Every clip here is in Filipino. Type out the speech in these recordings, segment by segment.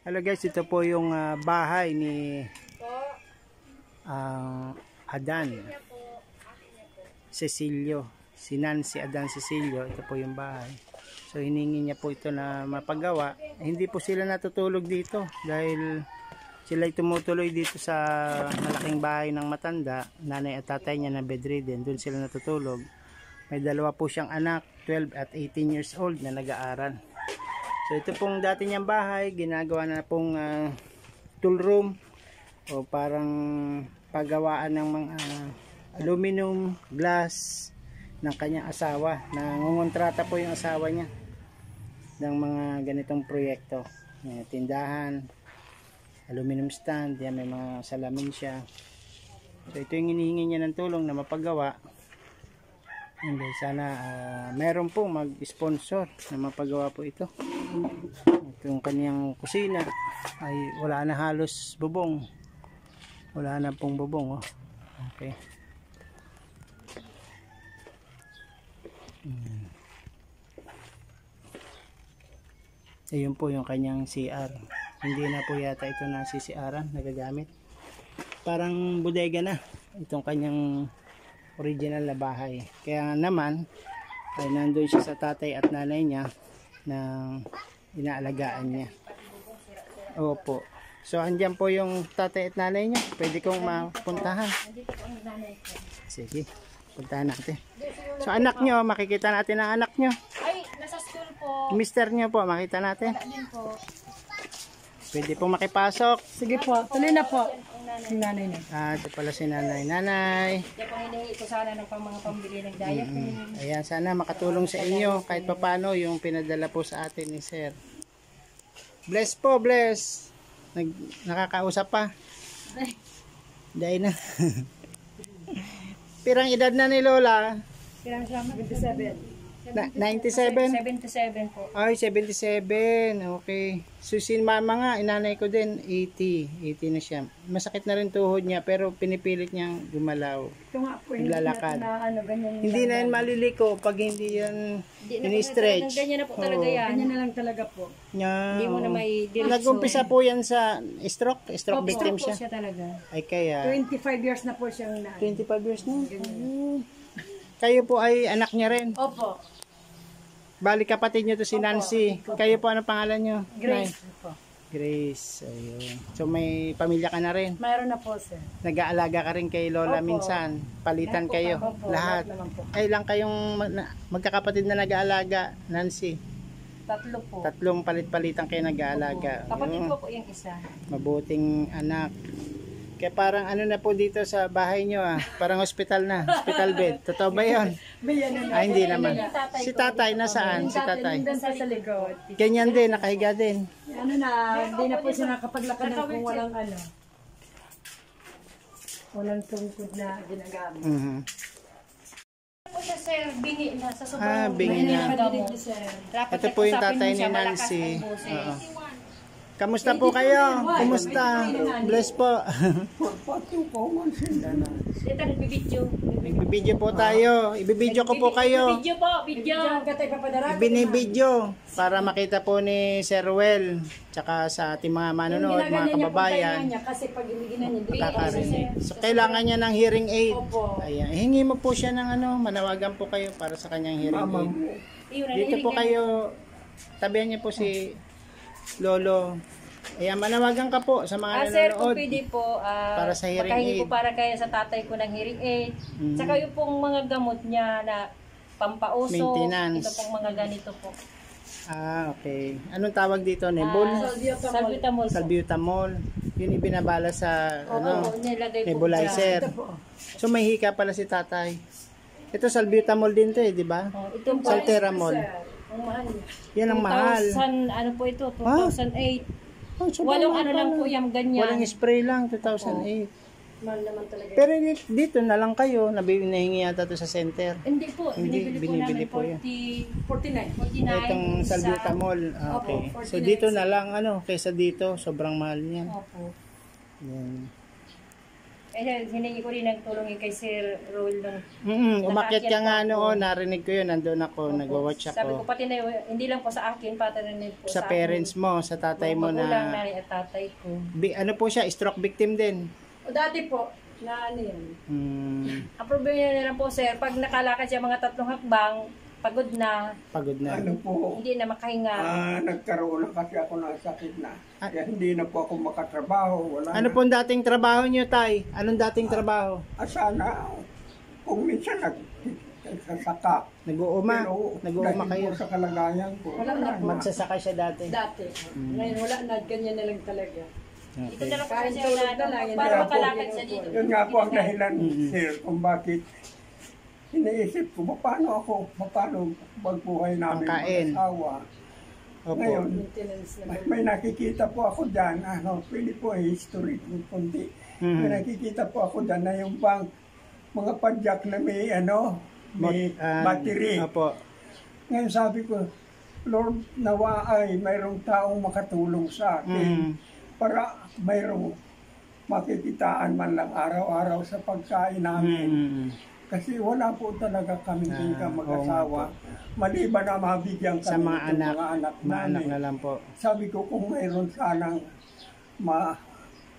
Hello guys, ito po yung bahay ni Adan Cecilio. Si Nancy Adan Cecilio, ito po yung bahay. So hiningi niya po ito na mapagawa. Hindi po sila natutulog dito dahil sila tumutuloy dito sa malaking bahay ng matanda. Nanay at tatay niya na bedridden, doon sila natutulog. May dalawa po siyang anak, 12 at 18 years old na nag-aaral. So ito pong dati niyang bahay, ginagawa na pong tool room o parang paggawaan ng mga aluminum, glass ng kanyang asawa. Nangungontrata po yung asawa niya ng mga ganitong proyekto. Tindahan, aluminum stand, yan, may mga salamin siya. So ito yung hinihingi niya ng tulong na mapagawa. Hindi, sana meron pong mag-sponsor na mapagawa po ito. Itong kaniyang kusina ay wala na halos bubong. Wala na pong bubong. Oh. Okay. Ayun po yung kanyang CR. Hindi na po yata ito na CCR-an nagagamit. Parang bodega na itong kanyang original na bahay. Kaya naman ay nandun siya sa tatay at nanay niya na inaalagaan niya. Opo. So andyan po yung tatay at nanay niya. Pwede kong mapuntahan. Sige, puntahan natin. So anak nyo, makikita natin ang anak nyo. Ay, nasa school po. Mister nyo po, makita natin. Po. Pwede pong makipasok. Sige po, tuloy na po. Si nanay na. Ito pala si nanay. Nanay. Diyan po hinihingi ko sana ng mga pambili ng diaper. Ayan, sana makatulong sa inyo kahit papano yung pinadala po sa atin ni Sir. Bless po, bless. Nakakausap pa. Dahil na. Pirang edad na ni Lola? Pirang siya? 27. 97? 77 po. Ay, 77. Okay. So, si mama nga, inanay ko din, 80. 80 na siya. Masakit na rin tuhod niya, pero pinipilit niyang gumalaw. Ito nga po, Naglalakad. ganyan. Hindi na yan maliliko pag hindi yan ini-stretch. Ganyan na po talaga yan. Ganyan na lang talaga po. Hindi mo na may diretso. Nag-umpisa po yan sa stroke victim Po siya. siya talaga. Ay kaya, 25 years na po siyang 25 years na. Kayo po ay anak niya rin. Opo. Bali kapatid niyo to si Nancy. Kayo po, ano pangalan niyo? Grace. Grace. Ayun. So may pamilya ka na rin. Mayroon na po, sir. Nag-aalaga ka rin kay Lola minsan. Palitan kayo. Opo, Lahat. naman po. Ay lang kayong magkakapatid na nag-aalaga, Nancy. Tatlo po. Tatlong palit-palitan kayo nag-aalaga. Kapatid Ayun. ko po yung isa. Mabuting anak. Kaya parang ano na po dito sa bahay nyo parang hospital na, hospital bed. Totoo ba yun? Hindi naman. Si tatay, nasaan? Si tatay. Nandun sa likod. Ganyan din, nakahiga din. Ano na, hindi na po siya nakapaglakad kung walang ano. Walang tungkod na ginagamit. Po siya, sir, bingi na sa sobrang Bingi na. Dapat Ito po yung tatay ni Nancy. Oo. Kamusta po kayo? Kumusta? Bless po. Dito, nagbibidyo. Ibibidyo po tayo. Ibibidyo ko po kayo. Video po, video. Ibinibidyo para makita po ni Sir Well tsaka sa ating mga manonood, mga kababayan. Kasi pag iliginan niya, Makakarinig. So kailangan niya ng hearing aid. Opo. Ayan. Hingi mo po siya ng manawagan po kayo para sa kanyang hearing aid. Dito po kayo, tabihan niyo po si Lolo. Ayan, manawagan ka po sa mga Sir, kung nanonood. pwede po, Para sa hearing makahingi aid. po para kaya sa tatay ko ng hearing aid. Saka yung pong mga gamot niya na pampauso. Maintenance. Ito pong mga ganito po. Okay. Anong tawag dito? Nebul? Salbutamol. Salbutamol. Yun ibinabala sa Nilagay po nebulizer. So may hika pala si tatay. Ito salbutamol din to di ba? Ito po. Salteramol. Ang mahal. Yan ang mahal. 2000, ano po ito? 2008. Walong ano lang po yung ganyan. Walang spray lang, 2008. Mahal naman talaga. Pero dito na lang kayo, nahihingi yata to sa center. Hindi po, Hindi, binibili po yan. 49. Itong salbutamol. Okay. So dito na lang, kaysa dito, sobrang mahal niyan. Opo. Yan. Eh, hiningi ko rin ng tulong kay Sir Roel nung Umakyat ka Nakaakyat nga pa ako. noon, narinig ko yun, nandun ako, nag-watch Sabi ko ako. pati na, hindi lang po sa akin, pati na rin po Sa sa parents mo, sa tatay mo magulang, na, nanay at tatay ko. ano po siya, stroke victim din. O dati po, na ano yan. Ang problema na lang po, sir, pag nakalakad siya mga 3 hakbang, pagod na, Pagod na. Ano po, hindi na makahinga. nagkaroon na kasi ako ng sakit na. Kaya hindi na po ako makatrabaho. Wala Ano na. pong dating trabaho niyo, Tay? Anong dating trabaho? Sana, kung minsan nagsasaka. Nag-uuma? Nag-uuma dahil kayo? po sa kalagayan ko. Wala na po. Magsasaka siya dati. Dati. Ngayon wala na, ganyan na lang talaga. Dito na lang po Kain siya tulog na, na lang, yun para na po. makalakad siya dito. Yun nga po ang dahilan, sir, kung bakit iniisip ko, paano magbuhay namin Pangkain. mag-asawa. Opo. Ngayon, Maintenance na may nakikita po ako dyan, pwede po history kung kunti. May nakikita po ako dyan na yung pang mga padyak na may battery. Opo. Ngayon sabi ko, Lord, nawa ay mayroong taong makatulong sa akin para mayroong makikitaan man lang araw-araw sa pagkain namin. Kasi wala po talaga kaming income mag-asawa. Maliban na mabigyan Sa kami mga ng anak. mga anak Mga anak namin. na lang po. Sabi ko kung mayroon sanang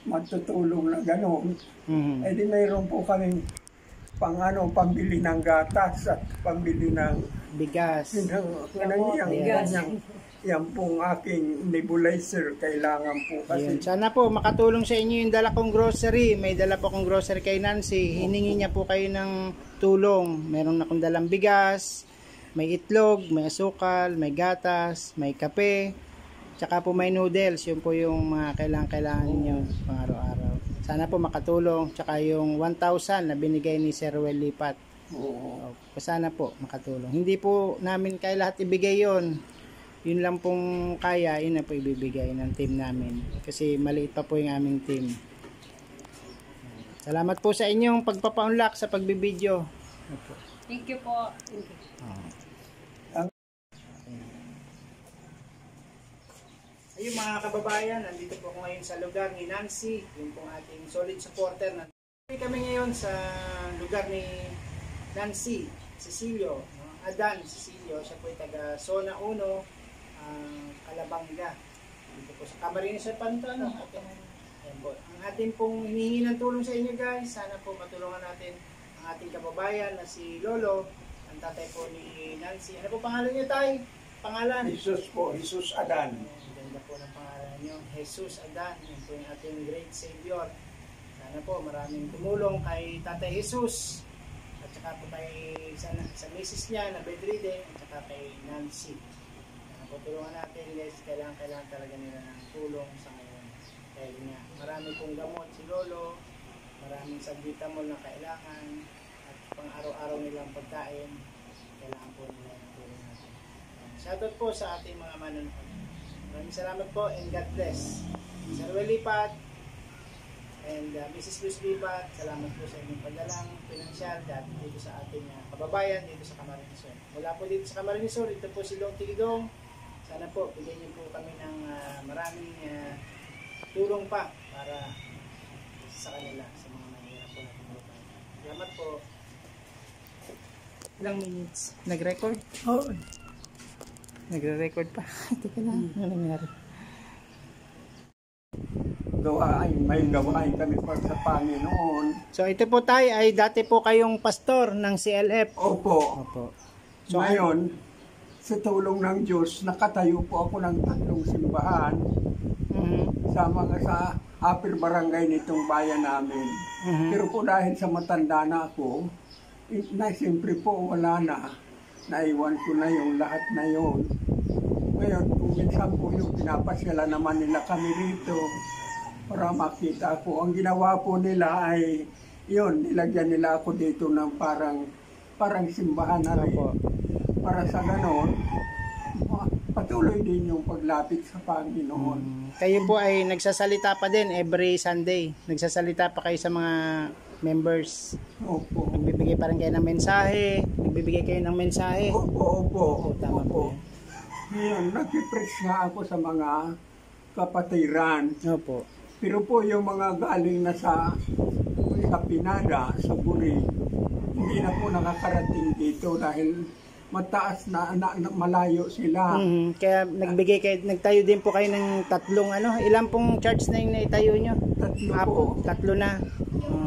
matutulong na gano'n, eh di mayroon po kaming pambili ng gatas at pambili ng Bigas. yan pong aking nebulizer kailangan po Ayun. kasi Sana po makatulong sa inyo yung dala kong grocery. May dala po akong grocery kay Nancy. Hiningi niya po kayo ng tulong. Meron akong dalang bigas, may itlog, may asukal, may gatas, may kape, tsaka po may noodles. Yun po yung mga kailangan niyo pang araw-araw. Sana po makatulong. Tsaka yung 1,000 na binigay ni Sir Roel Lipat. oo. Sana po makatulong. Hindi po namin kaya lahat ibigay yon. Yun lang pong kaya, yun na po ibibigay ng team namin. Kasi maliit pa po yung aming team. Salamat po sa inyong pagpapa-unlock sa pagbibideo. Thank you po. Ayun mga kababayan, nandito po ako ngayon sa lugar ni Nancy, yung pong ating solid supporter. Nandito kami ngayon sa lugar ni Nancy Cecilio, Adan Cecilio. Siya po ay taga Zona 1, Calabanga. Dito po sa Camarines Pantano. Ayan po. Ang ating pong hinihingi ng tulong sa inyo guys, sana po matulungan natin ang ating kababayan na si Lolo, ang tatay po ni Nancy. Ano po pangalan niyo, Tay? Pangalan? Jesus po, Jesus Adan. Ang ganda po ng pangalan niyo, Jesus Adan. Yan po yung ating great Savior. Sana po maraming tumulong kay Tatay Jesus. At saka po kay sa misis niya na bedridden. At saka kay Nancy. Sana po tulungan natin guys. Kailangan talaga nila ng tulong sa ngayon. Dahil nga marami pong gamot si Lolo. Maraming salbutamol na kailangan. At pang araw-araw nilang pagkain. Kailangan po nila ng tulong natin. Shoutout po sa ating mga manonood. Maraming salamat po and God bless. Sir Roel Lipat and Mrs. Luz Lipat, salamat po sa inyong pagdalang pinansyal dito sa ating kababayan dito sa Camarines Sur. Mula po dito sa Camarines Sur, ito po si Long Tigidong. Sana po bigyan niyo po kami ng maraming tulong pa para sa kanila, sa mga mahirap po natin buhay. Salamat po. Ilang minutes? Nag-record? Oo. Nagre-record pa. Teka na. Ano nangyari? May gawain kami para sa Panginoon. So ito po tayo ay dati po kayong pastor ng CLF. Opo. Opo. So ngayon, sa tulong ng Diyos, nakatayo po ako ng 3 simbahan sa upper barangay nitong bayan namin. Pero po dahil sa matanda na ako, siyempre po wala na. Naiwan ko na yung lahat na yon. Ngayon, kung minsan po yung pinapasyala naman nila kami rito para makita ko. Ang ginawa po nila ay yun, nilagyan nila ako dito ng parang simbahan na rin. Opo. Para sa ganon, patuloy din yung paglapit sa Panginoon. Kayo po ay nagsasalita pa din every Sunday. Nagsasalita pa kayo sa mga members. Opo. Nagbibigay pa rin kayo ng mensahe. Nagbibigay kayo ng mensahe. Opo. Tama po. Ngayon, nag-preach nga ako sa mga kapatiran. Opo. Pero po yung mga galing na sa sa Pinada, sa Buri, hindi na po nakakarating dito dahil mataas na malayo sila. Kaya nagtayo din po kayo ng tatlong ano, ilan pong church na yung naitayo nyo? Tatlo po. Tatlo na.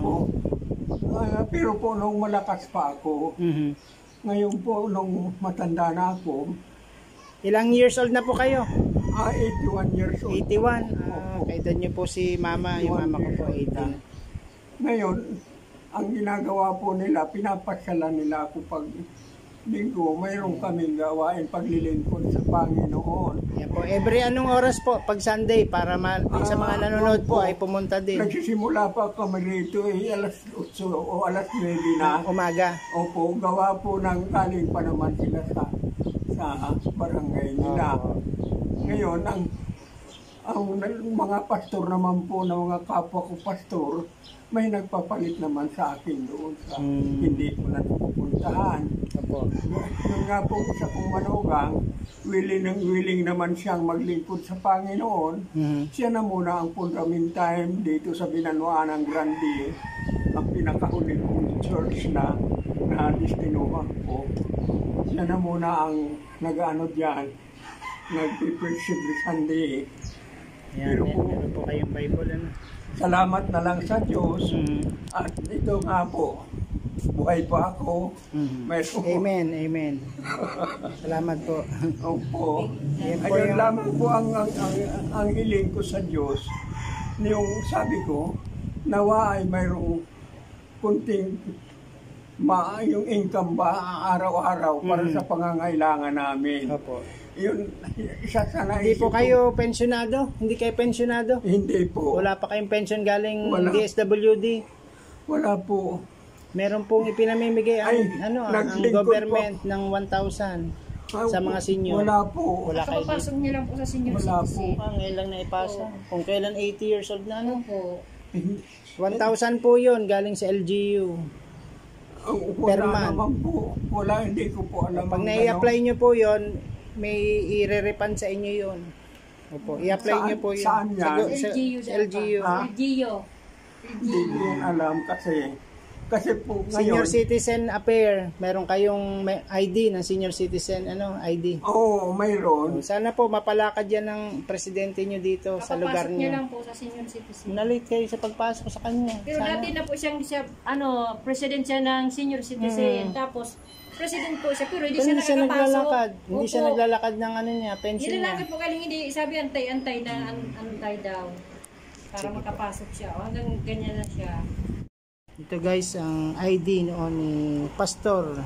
Po. Pero po nung malakas pa ako, ngayon po nung matanda na ako, Ilang years old na po kayo? 81 years old. 81. Kaedad nyo po si mama, yung mama ko po 18. Ngayon, ang ginagawa po nila, pinapasyalan nila ako pag linggo, mayroon kaming gawain paglilingkod sa Panginoon. Yan po. Every anong oras po pag Sunday para sa mga nanonood po ay pumunta din. Nagsisimula pa kami rito alas 8 o alas 9 na. Umaga. Opo, gawa po ng galing pa naman sila sa barangay nila. Ngayon, ang mga pastor naman po, na mga kapwa ko pastor, may nagpapalit naman sa akin doon sa hindi ko na pupuntahan. Opo. Yung nga po isa kong manugang, willing naman siyang maglingkod sa Panginoon. Siya na muna ang fundamental dito sa Binanuan ng Grande, ang pinakahuli kong church na destinuhan ko. Siya na muna ang nag-ano diyan, nag-preach every Sunday. Yan, meron po kayong Bible ano. Salamat na lang sa Diyos. At ito nga po, buhay pa ako. Amen, amen. Salamat po. Opo. Yan po Ayun yung... lamang po ang hiling ko sa Diyos. Yung sabi ko, nawa ay mayroong kunting yung income ba araw-araw para sa pangangailangan namin. Opo. Yun, isa sa Hindi po kayo pensionado? Hindi kayo pensionado? Hindi po. Wala pa kayong pension galing Wala. DSWD? Wala po. Meron pong ipinamimigay ang naglingkod government ng 1,000 sa mga senior. Wala po. Wala kayo. Kapapasok niyo lang po sa senior Wala citizen. Ngayon lang naipasa. Kung kailan 80 years old na ano. Opo. 1,000 po yun galing sa LGU. Per Wala month. naman po. Wala, hindi ko po alam. Pag nai-apply nyo po yun, may i-refund sa inyo yun. Opo, i-apply nyo po yun. Saan yan? Sa LGU. LGU. LGU. Hindi ko yun alam kasi po Senior ngayon. Citizen Affair, meron kayong ID ng Senior Citizen, ID. Oo, mayroon. Sana po mapalakad yan ng presidente nyo dito sa lugar Kapapasok niyo nyo. lang po sa senior citizen. Nalate kayo sa pagpasok sa kanya. Pero Sana. dati na po siyang president siya ng senior citizen. Tapos, president po siya, pero hindi Pero siya nakakapasok. naglalakad. Hindi siya Opo. naglalakad ng pension Hindi niya. lang po galing, hindi sabi antay-antay na antay daw. Para makapasok siya. O, hanggang ganyan na siya. Ito guys, ang ID noon ni Pastor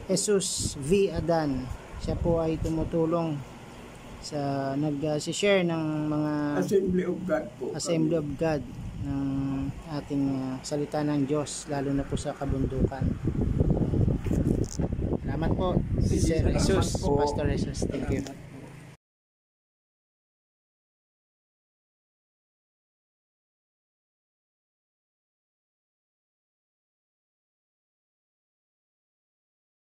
Jesus V. Adan. Siya po ay tumutulong sa nag-share ng mga Assembly of God po. Assembly of God ng ating salita ng Diyos, lalo na po sa kabundukan. Salamat po, Sir Jesus, Pastor Jesus. Thank you.